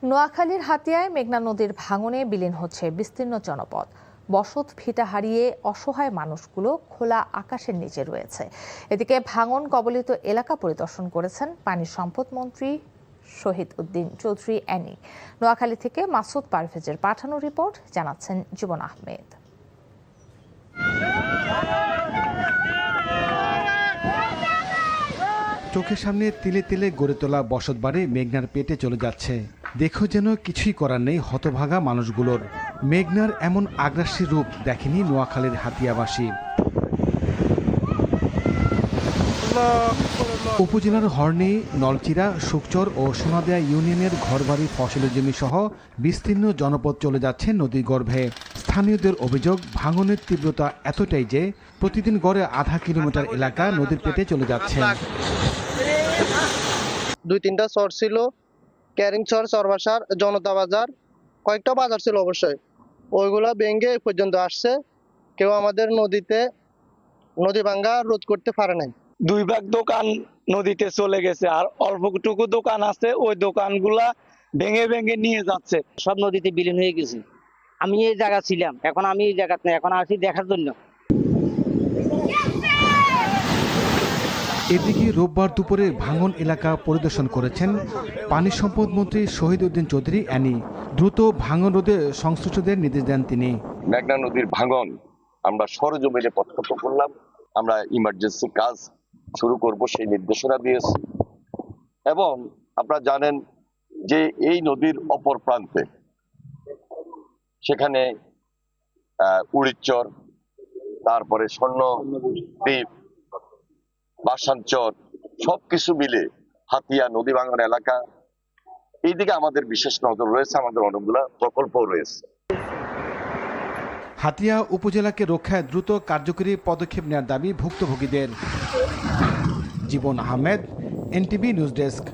নোয়াখালীর হাতিয়ায় মেঘনা নদীর ভাঙনে বিলীন হচ্ছে বিস্তীর্ণ জনপদ। বসত ভিটা হারিয়ে অসহায় মানুষগুলো খোলা আকাশের নিচে রয়েছে। এদিকে ভাঙন কবলিত এলাকা পরিদর্শন করেছেন পানি সম্পদ মন্ত্রী শহীদ উদ্দিন চৌধুরী অ্যানি। নোয়াখালী থেকে মাসুদ পারভেজের পাঠানো রিপোর্ট জানাচ্ছেন জীবন আহমেদ। চোখের সামনে তিলে তিলে গড়ে তোলা বসতবাড়ি মেঘনার পেটে চলে যাচ্ছে। দেখো যেন কিছুই করার নেই হতভাগা মানুষগুলোর। মেঘনার এমন আগ্রাসী রূপ দেখেনি নোয়াখালীর হাতিয়াবাসী। উপজেলার হর্নি, নলচিরা, শুকচর ও সোনাদিয়া ইউনিয়নের ঘরবাড়ি, ফসলের জমি সহ বিস্তীর্ণ জনপদ চলে যাচ্ছে নদীর গর্ভে। স্থানীয়দের অভিযোগ, ভাঙনের তীব্রতা এতটাই যে প্রতিদিন গড়ে আধা কিলোমিটার এলাকা নদীর পেটে চলে যাচ্ছে। 2-3টা চর ছিল, ক্যারিং চর, চরবাসার, জনতা বাজার, কয়েকটা বাজার ছিল অবশ্যই। ওইগুলা ভেঙে পর্যন্ত আসছে। কেউ আমাদের নদী ভাঙ্গা রোধ করতে পারে নাই। 2 ভাগ দোকান নদীতে চলে গেছে, আর অল্পটুকু দোকান আছে, ওই দোকানগুলা ভেঙে ভেঙে নিয়ে যাচ্ছে। সব নদীতে বিলীন হয়ে গেছে। আমি এই জায়গা ছিলাম, এখন আমি এই জায়গাতে নেই, এখন আসি দেখার জন্য। এদিকে রোববার দুপুরে ভাঙন এলাকা পরিদর্শন করেছেন পানি সম্পদ মন্ত্রী শহীদ উদ্দিন চৌধুরী অ্যানি। দ্রুত ভাঙন রোধে সংশ্লিষ্টদের নির্দেশ দেন তিনি। মেঘনা নদীর ভাঙন আমরা সরজমিনে প্রত্যক্ষ করলাম, আমরা ইমার্জেন্সি কাজ শুরু করব সেই নির্দেশনা দিয়েছি। এবং আপনারা জানেন যে এই নদীর অপর প্রান্তে সেখানে উড়িচ্চর, তারপরে স্বর্ণদ্বীপ, বাসানচর, সবকিছু মিলে হাতিয়া নদী ভাঙন এলাকা। এইদিকে আমাদের বিশেষ নজর রয়েছে, আমাদের অনেকগুলো প্রকল্পও রয়েছে। হাতিয়া উপজেলাকে রক্ষায় দ্রুত কার্যকরী পদক্ষেপ নেওয়ার দাবি ভুক্তভোগীদের। জীবন আহমেদ, এনটিভি নিউজ ডেস্ক।